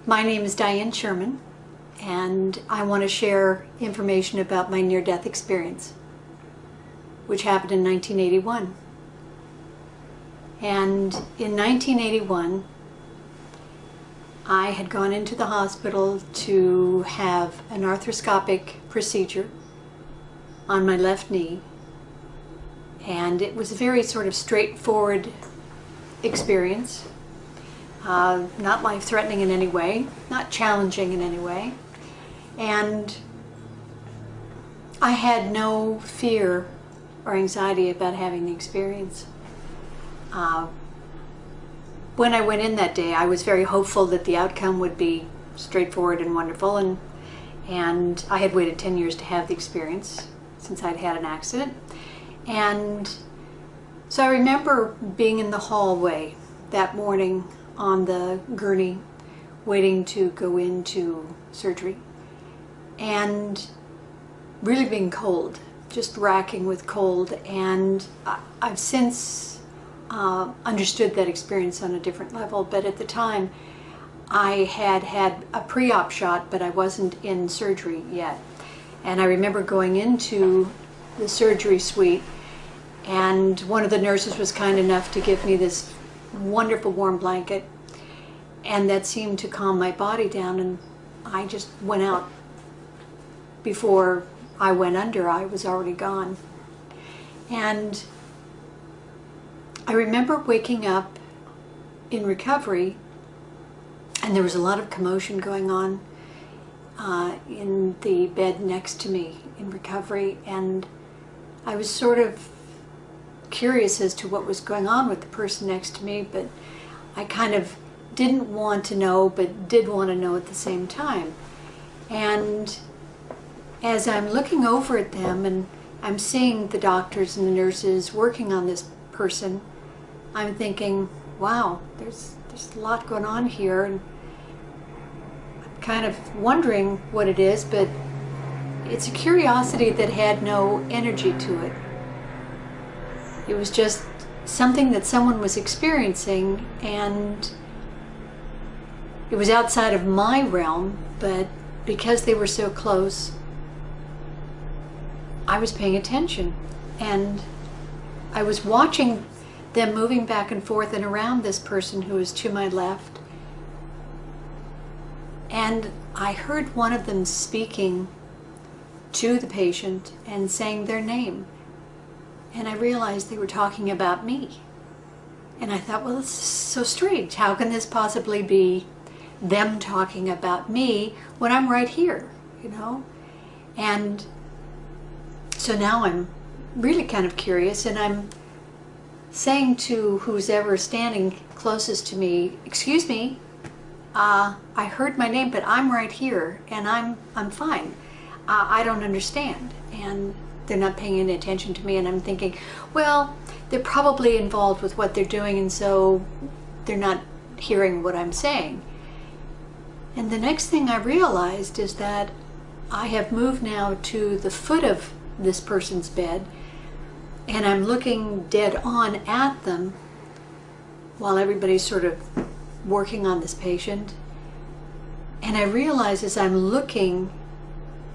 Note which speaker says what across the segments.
Speaker 1: My name is Diane Sherman, and I want to share information about my near-death experience, which happened in 1981. And in 1981, I had gone into the hospital to have an arthroscopic procedure on my left knee, and it was a very sort of straightforward experience. Not life-threatening in any way, not challenging in any way, and I had no fear or anxiety about having the experience. When I went in that day, I was very hopeful that the outcome would be straightforward and wonderful, and I had waited 10 years to have the experience since I'd had an accident. And so I remember being in the hallway that morning on the gurney waiting to go into surgery and really being cold, just racking with cold. And I've since understood that experience on a different level, but at the time I had had a pre-op shot, but I wasn't in surgery yet. And I remember going into the surgery suite, and one of the nurses was kind enough to give me this wonderful warm blanket, and that seemed to calm my body down, and I just went out. Before I went under, I was already gone. And I remember waking up in recovery, and there was a lot of commotion going on in the bed next to me in recovery, and I was sort of curious as to what was going on with the person next to me, but I kind of didn't want to know, but did want to know at the same time. And as I'm looking over at them and I'm seeing the doctors and the nurses working on this person, I'm thinking, wow, there's a lot going on here, and I'm kind of wondering what it is, but it's a curiosity that had no energy to it. It was just something that someone was experiencing, and it was outside of my realm, but because they were so close, I was paying attention, and I was watching them moving back and forth and around this person who was to my left, and I heard one of them speaking to the patient and saying their name. And I realized they were talking about me. And I thought, well, this is so strange. How can this possibly be them talking about me when I'm right here, you know? And so now I'm really kind of curious, and I'm saying to who's ever standing closest to me, excuse me, I heard my name, but I'm right here, and I'm fine. I don't understand. And they're not paying any attention to me, and I'm thinking, well, they're probably involved with what they're doing, and so they're not hearing what I'm saying. And the next thing I realized is that I have moved now to the foot of this person's bed, and I'm looking dead on at them while everybody's sort of working on this patient. And I realize as I'm looking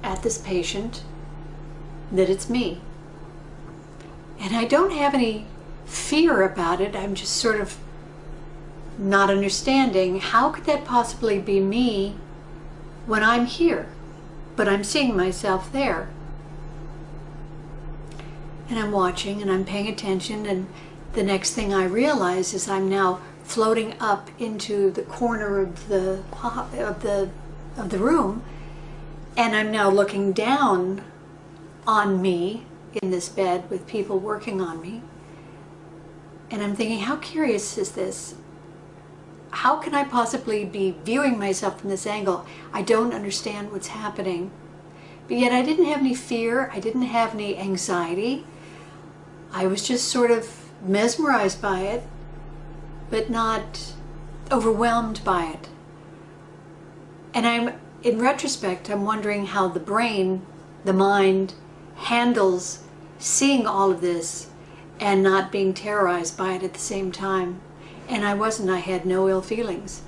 Speaker 1: at this patient that it's me. And I don't have any fear about it. I'm just sort of not understanding, how could that possibly be me when I'm here, but I'm seeing myself there. And I'm watching and I'm paying attention, and the next thing I realize is I'm now floating up into the corner of the room, and I'm now looking down on me in this bed with people working on me. And I'm thinking, how curious is this? How can I possibly be viewing myself from this angle? I don't understand what's happening. But yet I didn't have any fear, I didn't have any anxiety. I was just sort of mesmerized by it, but not overwhelmed by it. And in retrospect, I'm wondering how the brain, the mind, handles seeing all of this and not being terrorized by it at the same time. And I wasn't. I had no ill feelings.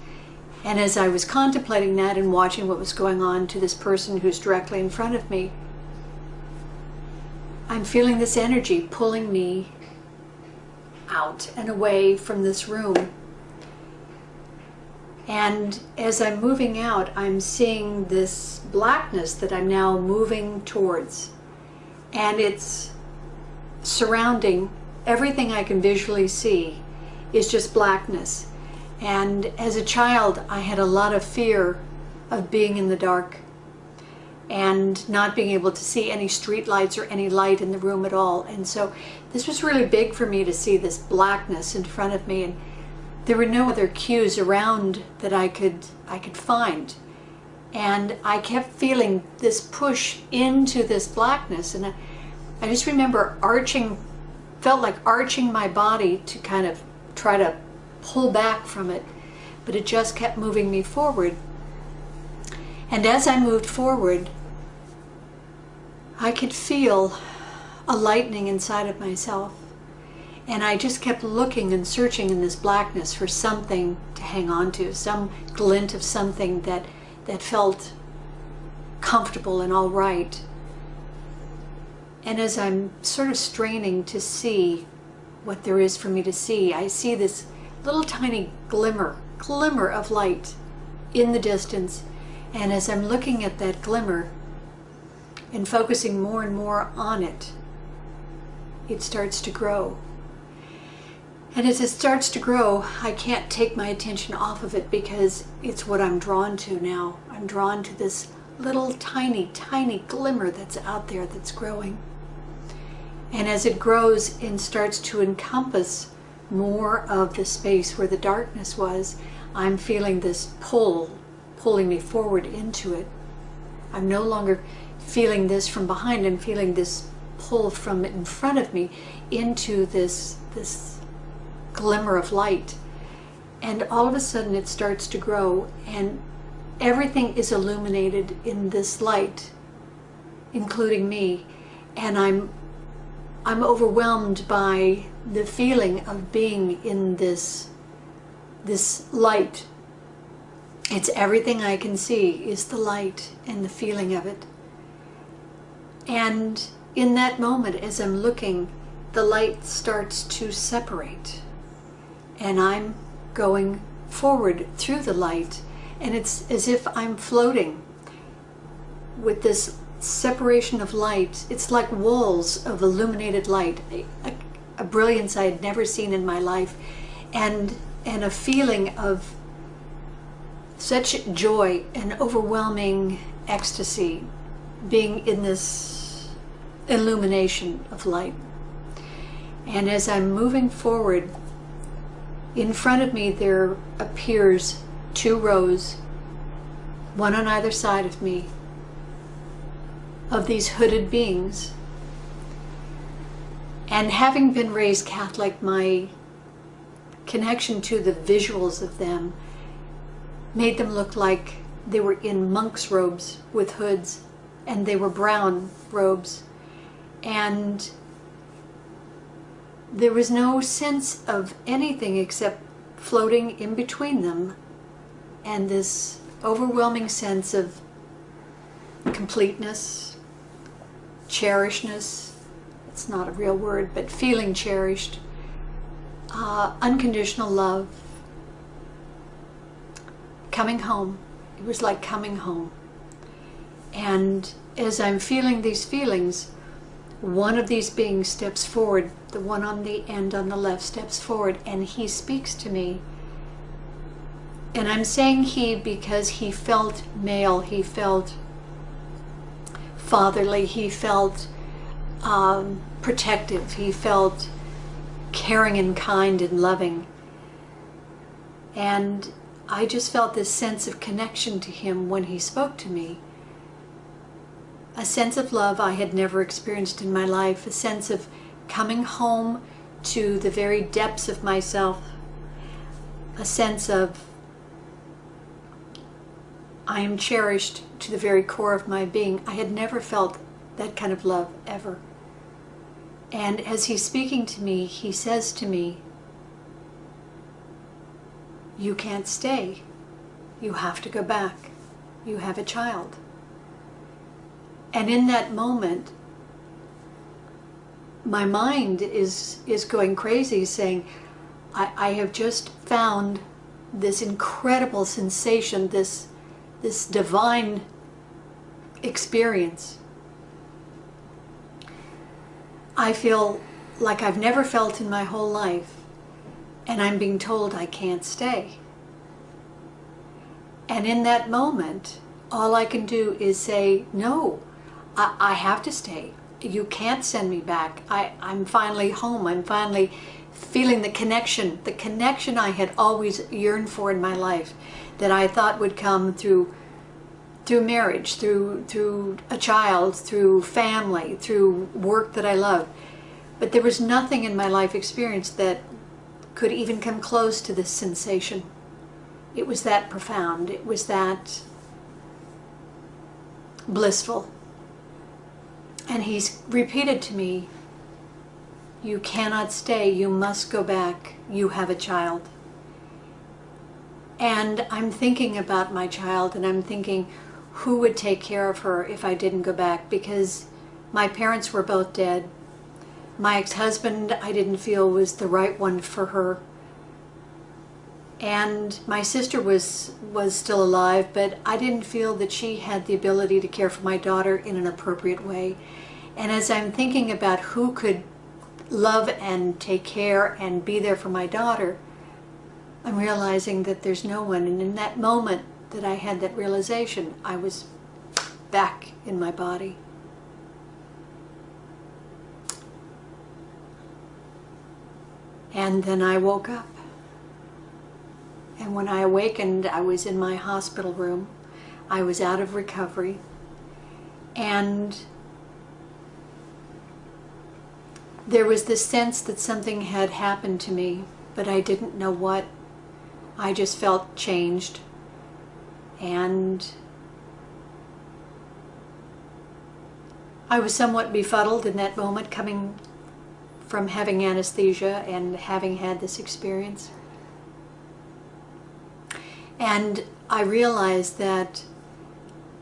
Speaker 1: And as I was contemplating that and watching what was going on to this person who's directly in front of me, I'm feeling this energy pulling me out and away from this room. And as I'm moving out, I'm seeing this blackness that I'm now moving towards. And it's surrounding everything I can visually see is just blackness. And as a child, I had a lot of fear of being in the dark and not being able to see any street lights or any light in the room at all. And so this was really big for me to see this blackness in front of me, and there were no other cues around that I could find. And I kept feeling this push into this blackness, and I just remember felt like arching my body to kind of try to pull back from it, but it just kept moving me forward. And as I moved forward, I could feel a lightening inside of myself. And I just kept looking and searching in this blackness for something to hang on to, some glint of something that felt comfortable and all right. And as I'm sort of straining to see what there is for me to see, I see this little tiny glimmer of light in the distance. And as I'm looking at that glimmer and focusing more and more on it, it starts to grow. And as it starts to grow, I can't take my attention off of it because it's what I'm drawn to now. I'm drawn to this little tiny, tiny glimmer that's out there that's growing. And as it grows and starts to encompass more of the space where the darkness was, I'm feeling this pulling me forward into it. I'm no longer feeling this from behind, I'm feeling this pull from in front of me into this glimmer of light. And all of a sudden it starts to grow, and everything is illuminated in this light, including me. And I'm overwhelmed by the feeling of being in this light. It's everything I can see is the light and the feeling of it. And in that moment, as I'm looking, the light starts to separate. And I'm going forward through the light, and it's as if I'm floating with this separation of light. It's like walls of illuminated light, a brilliance I had never seen in my life, and a feeling of such joy and overwhelming ecstasy being in this illumination of light. And as I'm moving forward, in front of me there appears 2 rows, one on either side of me, of these hooded beings. And having been raised Catholic, my connection to the visuals of them made them look like they were in monk's robes with hoods, and they were brown robes. And there was no sense of anything except floating in between them, and this overwhelming sense of completeness, cherishedness. It's not a real word, but feeling cherished, unconditional love, coming home. It was like coming home. And as I'm feeling these feelings, one of these beings steps forward, the one on the end on the left steps forward, and he speaks to me. And I'm saying he because he felt male, he felt fatherly, he felt protective, he felt caring and kind and loving. And I just felt this sense of connection to him when he spoke to me. A sense of love I had never experienced in my life, a sense of coming home to the very depths of myself, a sense of I am cherished to the very core of my being. I had never felt that kind of love ever. And as he's speaking to me, he says to me, "You can't stay. You have to go back. You have a child. And in that moment, my mind is going crazy, saying, I have just found this incredible sensation, this divine experience. I feel like I've never felt in my whole life, and I'm being told I can't stay. And in that moment, all I can do is say, no, I have to stay. You can't send me back. I'm finally home. I'm finally feeling the connection I had always yearned for in my life, that I thought would come through marriage, through a child, through family, through work that I love. But there was nothing in my life experience that could even come close to this sensation. It was that profound. It was that blissful. And he's repeated to me, you cannot stay, you must go back, you have a child. And I'm thinking about my child, and I'm thinking, who would take care of her if I didn't go back? Because my parents were both dead. My ex-husband, I didn't feel was the right one for her. And my sister was still alive, but I didn't feel that she had the ability to care for my daughter in an appropriate way. And as I'm thinking about who could love and take care and be there for my daughter, I'm realizing that there's no one. And in that moment that I had that realization, I was back in my body. And then I woke up. And when I awakened, I was in my hospital room. I was out of recovery. And there was this sense that something had happened to me, but I didn't know what. I just felt changed. And I was somewhat befuddled in that moment, coming from having anesthesia and having had this experience. And I realized that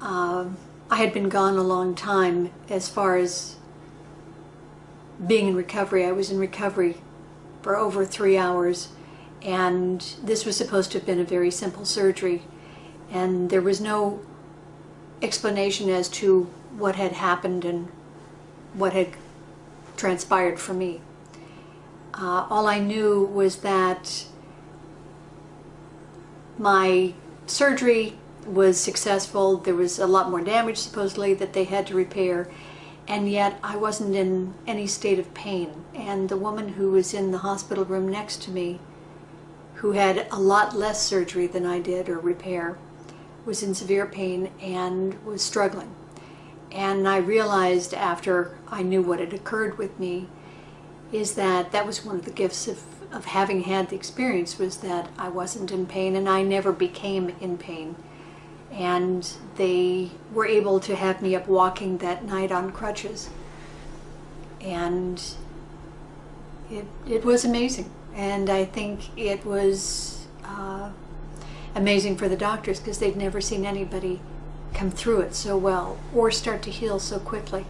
Speaker 1: I had been gone a long time as far as being in recovery. I was in recovery for over 3 hours, and this was supposed to have been a very simple surgery. And there was no explanation as to what had happened and what had transpired for me. All I knew was that my surgery was successful. There was a lot more damage supposedly that they had to repair, and yet I wasn't in any state of pain. And the woman who was in the hospital room next to me, who had a lot less surgery than I did, or repair, was in severe pain and was struggling. And I realized after I knew what had occurred with me is that that was one of the gifts of having had the experience, was that I wasn't in pain, and I never became in pain. And they were able to have me up walking that night on crutches. And it was amazing. And I think it was amazing for the doctors, because they'd never seen anybody come through it so well or start to heal so quickly.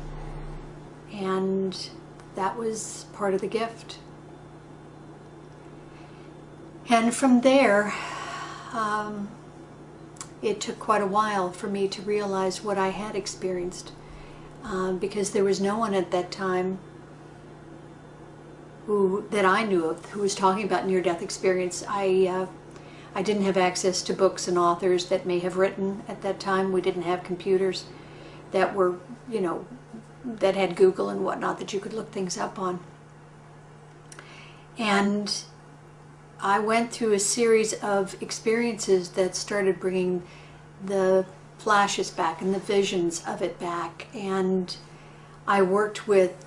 Speaker 1: And that was part of the gift. And from there, it took quite a while for me to realize what I had experienced, because there was no one at that time that I knew of who was talking about near-death experience. I didn't have access to books and authors that may have written at that time. We didn't have computers that were, that had Google and whatnot that you could look things up on. And I went through a series of experiences that started bringing the flashes back and the visions of it back. And I worked with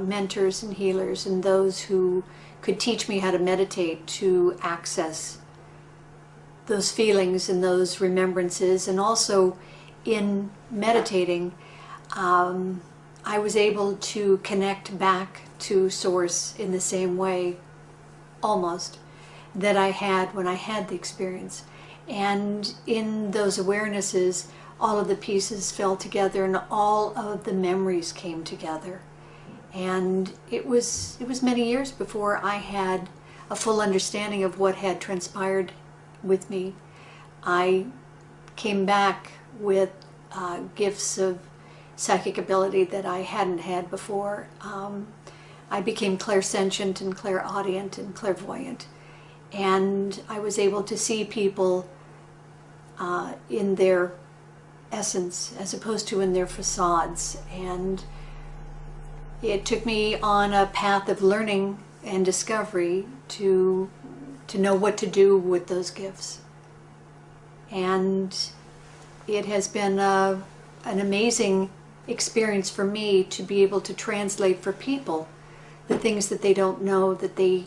Speaker 1: mentors and healers and those who could teach me how to meditate, to access those feelings and those remembrances. And also in meditating, I was able to connect back to Source in the same way, almost, that I had when I had the experience. And in those awarenesses, all of the pieces fell together and all of the memories came together. And it was many years before I had a full understanding of what had transpired with me. I came back with gifts of psychic ability that I hadn't had before. I became clairsentient and clairaudient and clairvoyant, and I was able to see people in their essence as opposed to in their facades. And it took me on a path of learning and discovery to know what to do with those gifts. And it has been an amazing experience for me to be able to translate for people the things that they don't know, that they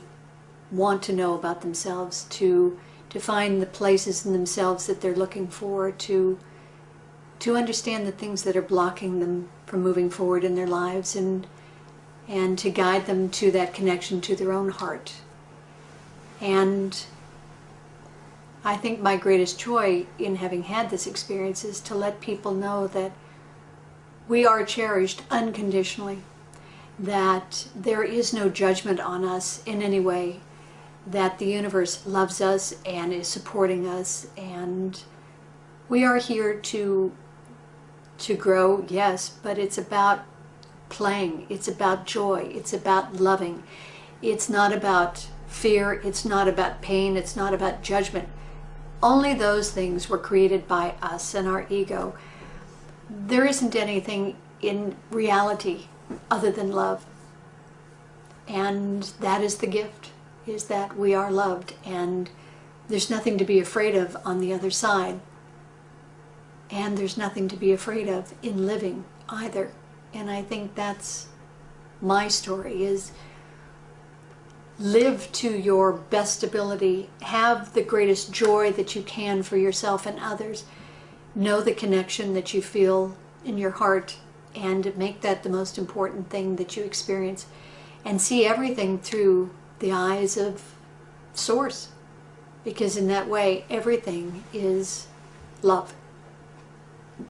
Speaker 1: want to know about themselves, to find the places in themselves that they're looking for, to understand the things that are blocking them from moving forward in their lives, and to guide them to that connection to their own heart. And I think my greatest joy in having had this experience is to let people know that we are cherished unconditionally, that there is no judgment on us in any way, that the universe loves us and is supporting us, and we are here to grow, yes, but it's about playing, it's about joy, it's about loving. It's not about fear, it's not about pain, it's not about judgment. Only those things were created by us and our ego. There isn't anything in reality other than love. And that is the gift, is that we are loved, and there's nothing to be afraid of on the other side. And there's nothing to be afraid of in living either. And I think that's my story, is live to your best ability. Have the greatest joy that you can for yourself and others. Know the connection that you feel in your heart, and make that the most important thing that you experience. And see everything through the eyes of Source. Because in that way, everything is love.